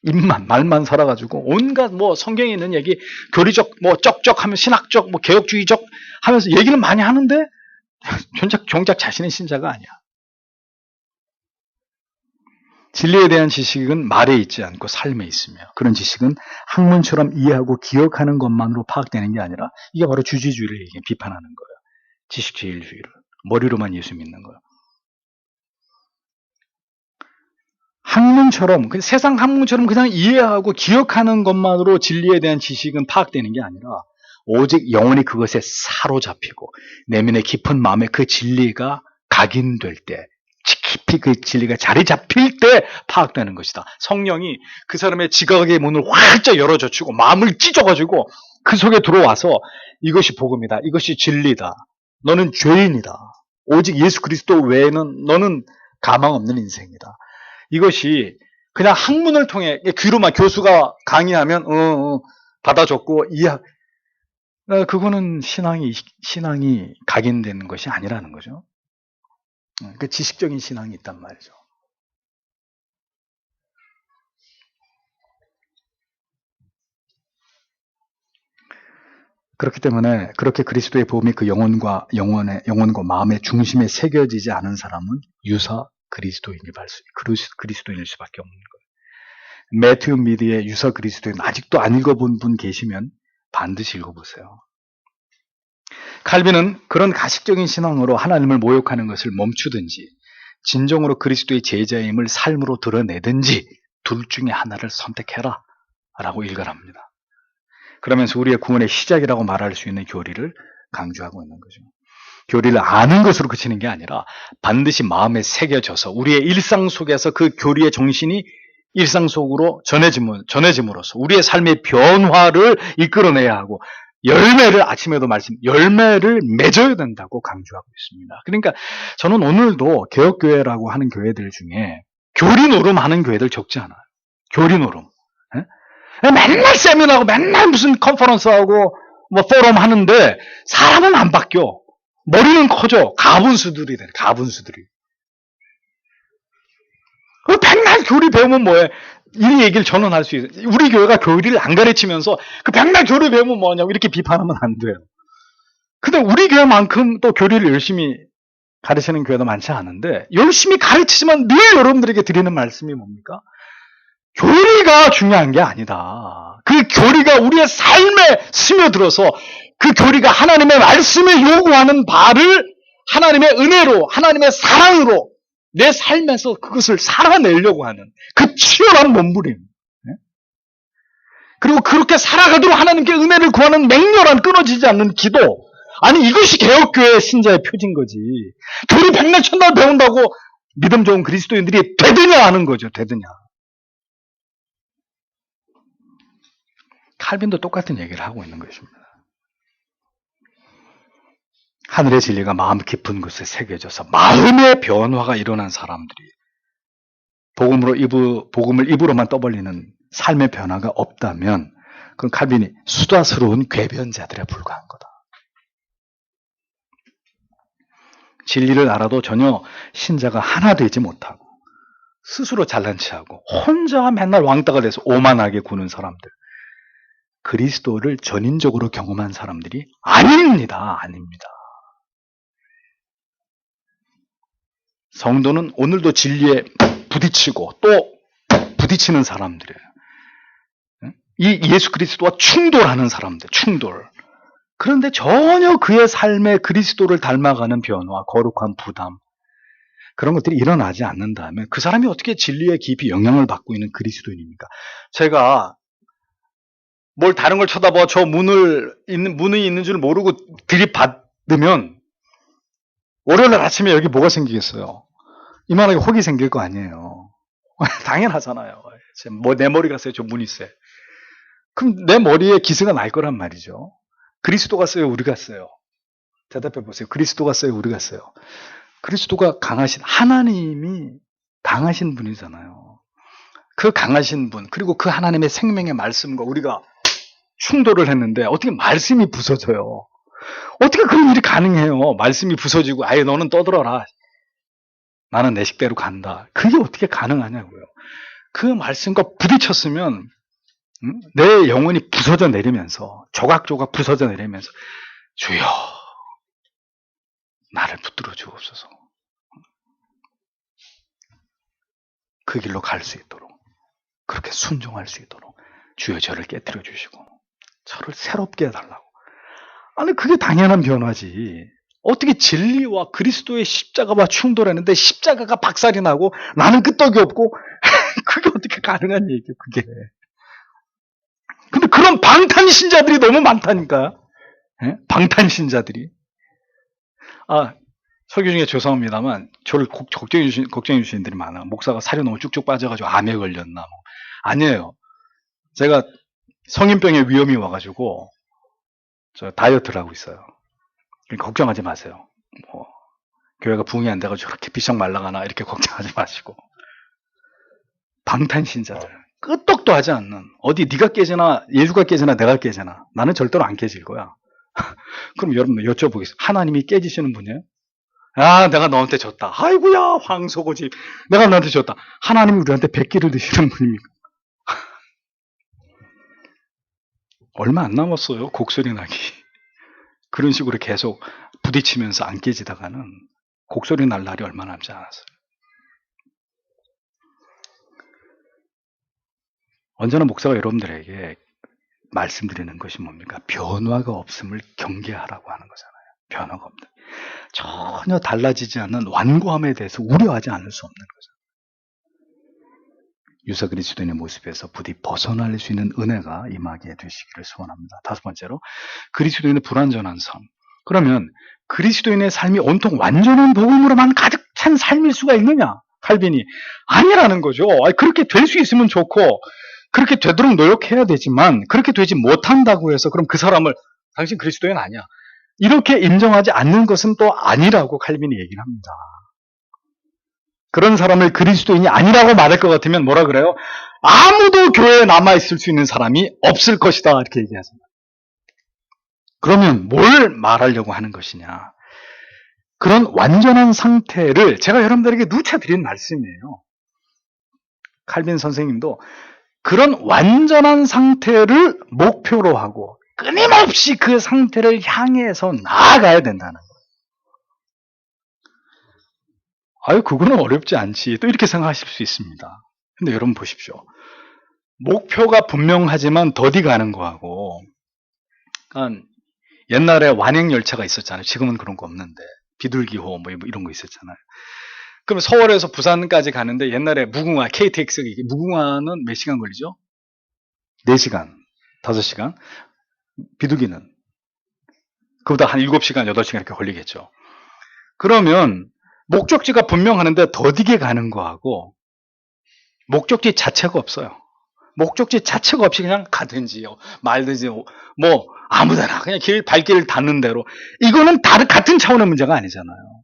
입만 말만 살아가지고 온갖 뭐 성경에 있는 얘기 교리적 뭐 쩍쩍하면 신학적 뭐 개혁주의적 하면서 얘기는 많이 하는데 정작 자신은 신자가 아니야. 진리에 대한 지식은 말에 있지 않고 삶에 있으며 그런 지식은 학문처럼 이해하고 기억하는 것만으로 파악되는 게 아니라 이게 바로 주지주의를 비판하는 거예요. 지식제일주의를 머리로만 예수 믿는 거예요. 학문처럼 세상 학문처럼 그냥 이해하고 기억하는 것만으로 진리에 대한 지식은 파악되는 게 아니라 오직 영혼이 그것에 사로잡히고 내면의 깊은 마음에 그 진리가 각인될 때 깊이 그 진리가 자리 잡힐 때 파악되는 것이다. 성령이 그 사람의 지각의 문을 활짝 열어젖히고 마음을 찢어가지고 그 속에 들어와서 이것이 복음이다. 이것이 진리다. 너는 죄인이다. 오직 예수 그리스도 외에는 너는 가망 없는 인생이다. 이것이 그냥 학문을 통해 귀로만 교수가 강의하면 받아줬고 그거는 신앙이 각인되는 것이 아니라는 거죠. 그 지식적인 신앙이 있단 말이죠. 그렇기 때문에 그렇게 그리스도의 복음이 그 영혼과 마음의 중심에 새겨지지 않은 사람은 유사 그리스도인일 수밖에 없는 거예요. 매튜 미디의 유사 그리스도인 아직도 안 읽어본 분 계시면 반드시 읽어보세요. 칼빈은 그런 가식적인 신앙으로 하나님을 모욕하는 것을 멈추든지 진정으로 그리스도의 제자임을 삶으로 드러내든지 둘 중에 하나를 선택해라 라고 일갈합니다. 그러면서 우리의 구원의 시작이라고 말할 수 있는 교리를 강조하고 있는 거죠. 교리를 아는 것으로 그치는 게 아니라 반드시 마음에 새겨져서 우리의 일상 속에서 그 교리의 정신이 일상 속으로 전해짐으로써 우리의 삶의 변화를 이끌어내야 하고 열매를 아침에도 열매를 맺어야 된다고 강조하고 있습니다. 그러니까 저는 오늘도 개혁교회라고 하는 교회들 중에 교리 노름하는 교회들 적지 않아요. 교리 노름. 맨날 세미나하고 맨날 무슨 컨퍼런스하고 뭐 포럼 하는데 사람은 안 바뀌어. 머리는 커져. 가분수들이 돼. 가분수들이. 백날 교리 배우면 뭐해? 이 얘기를 전언할 수 있어요. 우리 교회가 교리를 안 가르치면서 그 백날 교리 배우면 뭐냐고 이렇게 비판하면 안 돼요. 근데 우리 교회만큼 또 교리를 열심히 가르치는 교회도 많지 않은데 열심히 가르치지만 늘 여러분들에게 드리는 말씀이 뭡니까? 교리가 중요한 게 아니다. 그 교리가 우리의 삶에 스며들어서 그 교리가 하나님의 말씀에 요구하는 바를 하나님의 은혜로, 하나님의 사랑으로 내 삶에서 그것을 살아내려고 하는 그 치열한 몸부림. 그리고 그렇게 살아가도록 하나님께 은혜를 구하는 맹렬한 끊어지지 않는 기도. 아니 이것이 개혁교회 신자의 표지인 거지. 교리 백날 천날 배운다고 믿음 좋은 그리스도인들이 되느냐 하는 거죠. 되느냐. 칼빈도 똑같은 얘기를 하고 있는 것입니다. 하늘의 진리가 마음 깊은 곳에 새겨져서 마음의 변화가 일어난 사람들이 복음을 입으로만 떠벌리는 삶의 변화가 없다면 그건 칼빈이 수다스러운 궤변자들에 불과한 거다. 진리를 알아도 전혀 신자가 하나 되지 못하고 스스로 잘난 체하고 혼자 맨날 왕따가 돼서 오만하게 구는 사람들. 그리스도를 전인적으로 경험한 사람들이 아닙니다. 아닙니다. 성도는 오늘도 진리에 부딪히고 또 부딪히는 사람들이에요. 이 예수 그리스도와 충돌하는 사람들, 충돌. 그런데 전혀 그의 삶에 그리스도를 닮아가는 변화, 거룩한 부담, 그런 것들이 일어나지 않는다면 그 사람이 어떻게 진리에 깊이 영향을 받고 있는 그리스도인입니까? 제가 뭘 다른 걸 쳐다봐 문이 있는 줄 모르고 들이받으면 월요일 아침에 여기 뭐가 생기겠어요? 이만하게 혹이 생길 거 아니에요. 당연하잖아요. 내 머리가 세요? 저 문이 세. 그럼 내 머리에 기스가 날 거란 말이죠. 그리스도가 세요? 우리가 세요? 대답해 보세요. 그리스도가 세요? 우리가 세요? 그리스도가 강하신, 하나님이 강하신 분이잖아요. 그 강하신 분, 그리고 그 하나님의 생명의 말씀과 우리가 충돌을 했는데 어떻게 말씀이 부서져요? 어떻게 그런 일이 가능해요? 말씀이 부서지고 아예 너는 떠들어라. 나는 내 식대로 간다. 그게 어떻게 가능하냐고요. 그 말씀과 부딪혔으면 내 영혼이 부서져 내리면서 조각조각 부서져 내리면서 주여 나를 붙들어 주옵소서. 그 길로 갈 수 있도록 그렇게 순종할 수 있도록 주여 저를 깨뜨려 주시고 저를 새롭게 해달라고. 아니 그게 당연한 변화지. 어떻게 진리와 그리스도의 십자가와 충돌했는데 십자가가 박살이 나고 나는 끄떡이 없고 그게 어떻게 가능한 얘기예요 그게. 근데 그런 방탄신자들이 너무 많다니까. 방탄신자들이. 설교 중에 죄송합니다만 저를 걱정해 주시는 분들이 많아. 목사가 살이 너무 쭉쭉 빠져가지고 암에 걸렸나 뭐. 아니에요. 제가 성인병의 위험이 와가지고 저 다이어트를 하고 있어요. 그러니까 걱정하지 마세요. 뭐 교회가 부흥이 안 돼가지고 저렇게 비쩍 말라가나 이렇게 걱정하지 마시고. 방탄신자들 끄떡도 하지 않는, 어디 네가 깨지나 예수가 깨지나 내가 깨지나 나는 절대로 안 깨질 거야. 그럼 여러분 여쭤보겠습니다. 하나님이 깨지시는 분이에요? 내가 너한테 졌다. 아이고야 황소고집 내가 너한테 졌다. 하나님이 우리한테 백기를 드시는 분입니까? 얼마 안 남았어요. 곡소리 나기. 그런 식으로 계속 부딪히면서 안 깨지다가는 곡소리 날 날이 얼마 남지 않았어요. 언제나 목사가 여러분들에게 말씀드리는 것이 뭡니까? 변화가 없음을 경계하라고 하는 거잖아요. 변화가 없다. 전혀 달라지지 않는 완고함에 대해서 우려하지 않을 수 없는 거죠. 유사 그리스도인의 모습에서 부디 벗어날 수 있는 은혜가 임하게 되시기를 소원합니다. 다섯 번째로, 그리스도인의 불완전한 삶. 그러면 그리스도인의 삶이 온통 완전한 복음으로만 가득 찬 삶일 수가 있느냐? 칼빈이 아니라는 거죠. 그렇게 될 수 있으면 좋고 그렇게 되도록 노력해야 되지만 그렇게 되지 못한다고 해서 그럼 그 사람을 당신 그리스도인 아니야, 이렇게 인정하지 않는 것은 또 아니라고 칼빈이 얘기를 합니다. 그런 사람을 그리스도인이 아니라고 말할 것 같으면 뭐라 그래요? 아무도 교회에 남아있을 수 있는 사람이 없을 것이다, 이렇게 얘기하잖아요. 그러면 뭘 말하려고 하는 것이냐? 그런 완전한 상태를 제가 여러분들에게 누차 드린 말씀이에요. 칼빈 선생님도 그런 완전한 상태를 목표로 하고 끊임없이 그 상태를 향해서 나아가야 된다는 거예요. 그거는 어렵지 않지, 또 이렇게 생각하실 수 있습니다. 근데 여러분 보십시오. 목표가 분명하지만 더디 가는 거하고, 그러니까 옛날에 완행열차가 있었잖아요. 지금은 그런 거 없는데 비둘기호 뭐 이런 거 있었잖아요. 그럼 서울에서 부산까지 가는데 옛날에 무궁화, KTX 무궁화는 몇 시간 걸리죠? 4시간, 5시간. 비둘기는 그보다 한 7시간, 8시간 이렇게 걸리겠죠. 그러면 목적지가 분명하는데 더디게 가는 거하고 목적지 자체가 없어요. 목적지 자체가 없이 그냥 가든지요, 말든지 뭐 아무데나 그냥 발길을 닿는 대로, 이거는 같은 차원의 문제가 아니잖아요.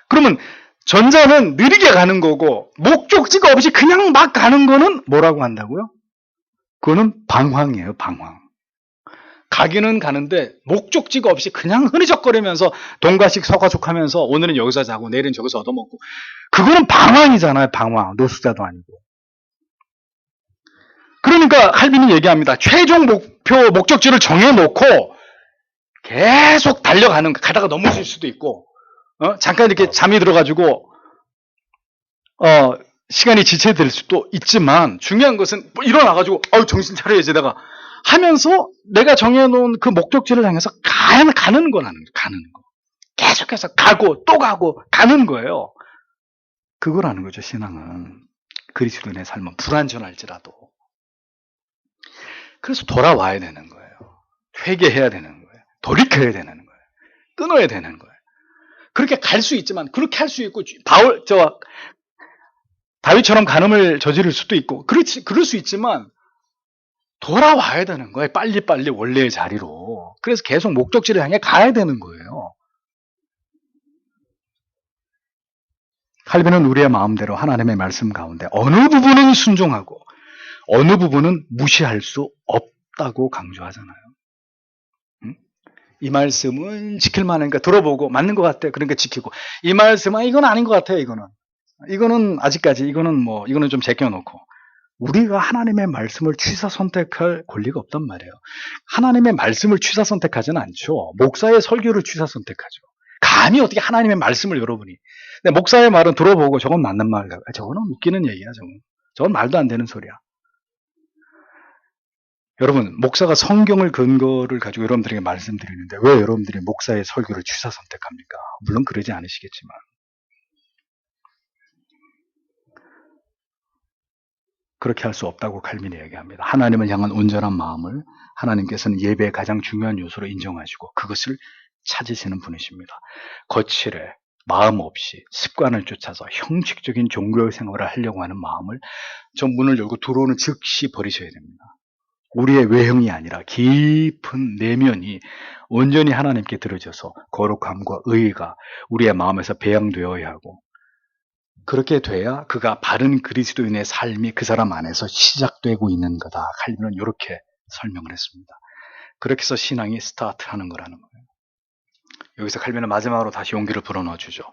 그러면 전자는 느리게 가는 거고 목적지가 없이 그냥 막 가는 거는 뭐라고 한다고요? 그거는 방황이에요, 방황. 가기는 가는데 목적지가 없이 그냥 흐느적거리면서 동가식 서가족 하면서 오늘은 여기서 자고 내일은 저기서 얻어먹고, 그거는 방황이잖아요, 방황. 노숙자도 아니고. 그러니까 칼빈이 얘기합니다. 최종 목적지를 정해놓고 계속 달려가는, 가다가 넘어질 수도 있고, 잠깐 이렇게 잠이 들어가지고, 시간이 지체될 수도 있지만, 중요한 것은 일어나가지고, 정신 차려야지 내가 하면서 내가 정해놓은 그 목적지를 향해서 가는 거라는 거예요. 가는 거. 계속해서 가고, 또 가고, 가는 거예요. 그거라는 거죠, 신앙은. 그리스도인의 삶은 불완전할지라도. 그래서 돌아와야 되는 거예요. 회개해야 되는 거예요. 돌이켜야 되는 거예요. 끊어야 되는 거예요. 그렇게 갈 수 있지만, 그렇게 할 수 있고, 다윗처럼 간음을 저지를 수도 있고, 그럴 수 있지만, 돌아와야 되는 거예요. 빨리빨리 원래의 자리로. 그래서 계속 목적지를 향해 가야 되는 거예요. 칼빈은 우리의 마음대로 하나님의 말씀 가운데 어느 부분은 순종하고 어느 부분은 무시할 수 없다고 강조하잖아요. 이 말씀은 지킬 만하니까 들어보고 맞는 것 같아요. 그러니까 지키고, 이 말씀은 이건 아닌 것 같아요. 이거는 아직까지 이거는 좀 제껴놓고, 우리가 하나님의 말씀을 취사 선택할 권리가 없단 말이에요. 하나님의 말씀을 취사 선택하지는 않죠. 목사의 설교를 취사 선택하죠. 감히 어떻게 하나님의 말씀을 여러분이. 근데 목사의 말은 들어보고 저건 맞는 말이야, 저거는 웃기는 얘기야, 저건 말도 안 되는 소리야. 여러분, 목사가 성경을 근거를 가지고 여러분들에게 말씀드리는데 왜 여러분들이 목사의 설교를 취사 선택합니까? 물론 그러지 않으시겠지만. 그렇게 할 수 없다고 칼빈이 얘기합니다. 하나님을 향한 온전한 마음을 하나님께서는 예배의 가장 중요한 요소로 인정하시고 그것을 찾으시는 분이십니다. 거칠에 마음 없이 습관을 쫓아서 형식적인 종교 생활을 하려고 하는 마음을 저 문을 열고 들어오는 즉시 버리셔야 됩니다. 우리의 외형이 아니라 깊은 내면이 온전히 하나님께 들어져서 거룩함과 의의가 우리의 마음에서 배양되어야 하고, 그렇게 돼야 그가 바른 그리스도인의 삶이 그 사람 안에서 시작되고 있는 거다. 칼빈은 이렇게 설명을 했습니다. 그렇게 해서 신앙이 스타트하는 거라는 거예요. 여기서 칼빈은 마지막으로 다시 용기를 불어넣어 주죠.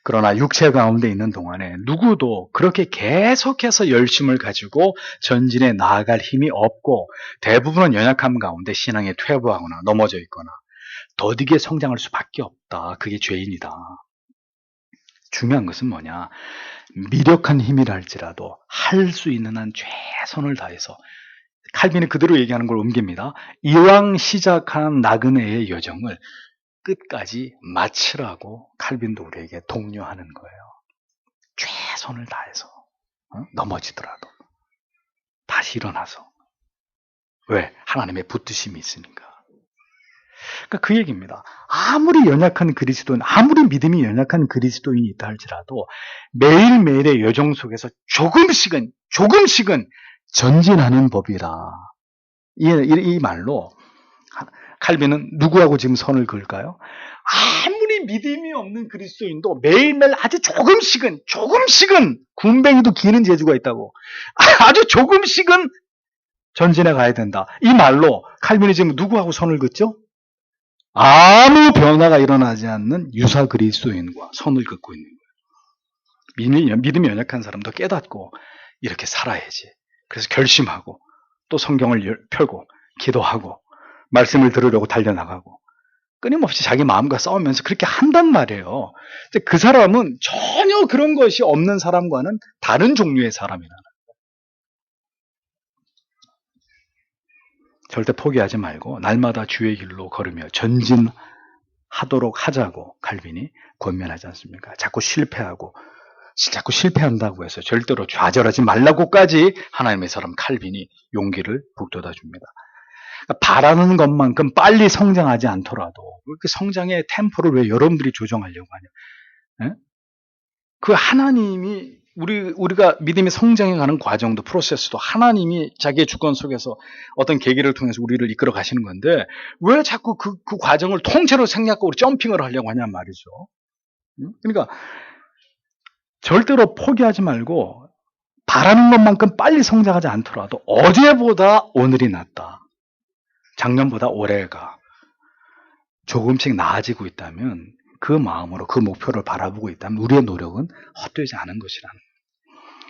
그러나 육체 가운데 있는 동안에 누구도 그렇게 계속해서 열심을 가지고 전진해 나아갈 힘이 없고, 대부분은 연약함 가운데 신앙에 퇴보하거나 넘어져 있거나 더디게 성장할 수밖에 없다. 그게 죄인이다. 중요한 것은 뭐냐? 미력한 힘이라 할지라도 할 수 있는 한 최선을 다해서, 칼빈이 그대로 얘기하는 걸 옮깁니다. 이왕 시작한 나그네의 여정을 끝까지 마치라고 칼빈도 우리에게 독려하는 거예요. 최선을 다해서, 넘어지더라도 다시 일어나서. 왜? 하나님의 붙드심이 있으니까. 그러니까 그 얘기입니다. 아무리 연약한 그리스도인, 아무리 믿음이 연약한 그리스도인이 있다 할지라도 매일매일의 여정 속에서 조금씩은 전진하는 법이라. 이 말로 칼빈은 누구하고 지금 선을 그을까요? 아무리 믿음이 없는 그리스도인도 매일매일 아주 조금씩은 군뱅이도 기는 재주가 있다고. 아주 조금씩은 전진해 가야 된다. 이 말로 칼빈이 지금 누구하고 선을 긋죠? 아무 변화가 일어나지 않는 유사 그리스도인과 선을 긋고 있는 거예요. 믿음이 연약한 사람도 깨닫고 이렇게 살아야지. 그래서 결심하고 또 성경을 펴고 기도하고 말씀을 들으려고 달려나가고 끊임없이 자기 마음과 싸우면서 그렇게 한단 말이에요. 그 사람은 전혀 그런 것이 없는 사람과는 다른 종류의 사람이라는 거예요. 절대 포기하지 말고 날마다 주의 길로 걸으며 전진하도록 하자고 칼빈이 권면하지 않습니까? 자꾸 실패한다고 해서 절대로 좌절하지 말라고까지 하나님의 사람 칼빈이 용기를 북돋아 줍니다. 그러니까 바라는 것만큼 빨리 성장하지 않더라도 그 성장의 템포를 왜 여러분들이 조정하려고 하냐? 에? 그 하나님이 우리가 믿음의 성장해가는 과정도 프로세스도 하나님이 자기의 주권 속에서 어떤 계기를 통해서 우리를 이끌어 가시는 건데 왜 자꾸 그 과정을 통째로 생략하고 우리 점핑을 하려고 하냐 말이죠. 그러니까 절대로 포기하지 말고 바라는 것만큼 빨리 성장하지 않더라도 어제보다 오늘이 낫다. 작년보다 올해가 조금씩 나아지고 있다면 그 마음으로 그 목표를 바라보고 있다면 우리의 노력은 헛되지 않은 것이라는 거예요.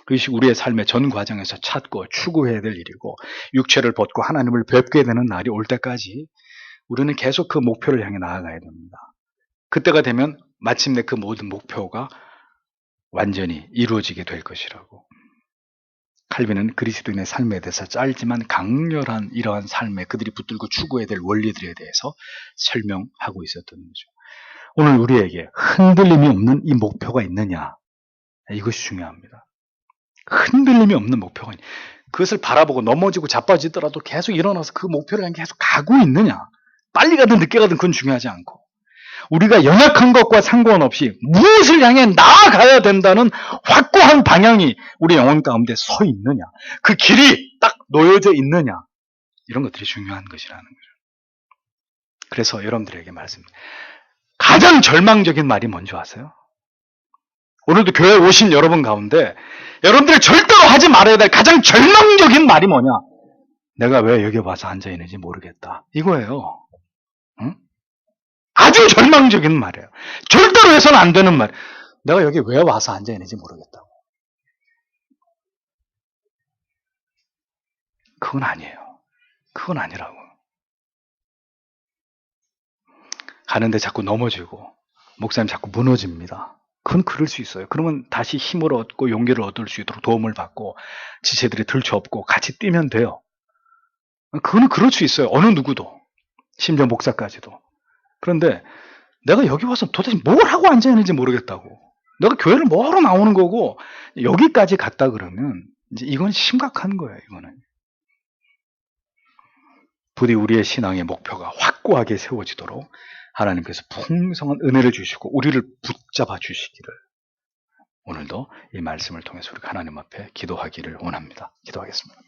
그것이 우리의 삶의 전 과정에서 찾고 추구해야 될 일이고 육체를 벗고 하나님을 뵙게 되는 날이 올 때까지 우리는 계속 그 목표를 향해 나아가야 됩니다. 그때가 되면 마침내 그 모든 목표가 완전히 이루어지게 될 것이라고. 칼빈은 그리스도인의 삶에 대해서 짧지만 강렬한 이러한 삶에 그들이 붙들고 추구해야 될 원리들에 대해서 설명하고 있었던 거죠. 오늘 우리에게 흔들림이 없는 이 목표가 있느냐? 이것이 중요합니다. 흔들림이 없는 목표가 있느냐? 그것을 바라보고 넘어지고 자빠지더라도 계속 일어나서 그 목표를 향해 계속 가고 있느냐? 빨리 가든 늦게 가든 그건 중요하지 않고 우리가 연약한 것과 상관없이 무엇을 향해 나아가야 된다는 확고한 방향이 우리 영혼 가운데 서 있느냐, 그 길이 딱 놓여져 있느냐, 이런 것들이 중요한 것이라는 거죠. 그래서 여러분들에게 말씀드립니다. 가장 절망적인 말이 뭔지 아세요? 오늘도 교회에 오신 여러분 가운데 여러분들이 절대로 하지 말아야 될 가장 절망적인 말이 뭐냐? 내가 왜 여기 와서 앉아 있는지 모르겠다. 이거예요. 응? 아주 절망적인 말이에요. 절대로 해서는 안 되는 말. 내가 여기 왜 와서 앉아 있는지 모르겠다고. 그건 아니에요. 그건 아니라고. 가는데 자꾸 넘어지고 목사님 자꾸 무너집니다. 그건 그럴 수 있어요. 그러면 다시 힘을 얻고 용기를 얻을 수 있도록 도움을 받고 지체들이 들쳐업고 같이 뛰면 돼요. 그거는 그럴 수 있어요. 어느 누구도. 심지어 목사까지도. 그런데 내가 여기 와서 도대체 뭘 하고 앉아있는지 모르겠다고. 내가 교회를 뭐하러 나오는 거고 여기까지 갔다 그러면 이제 이건 심각한 거예요. 이거는. 부디 우리의 신앙의 목표가 확고하게 세워지도록 하나님께서 풍성한 은혜를 주시고 우리를 붙잡아 주시기를 오늘도 이 말씀을 통해서 우리가 하나님 앞에 기도하기를 원합니다. 기도하겠습니다.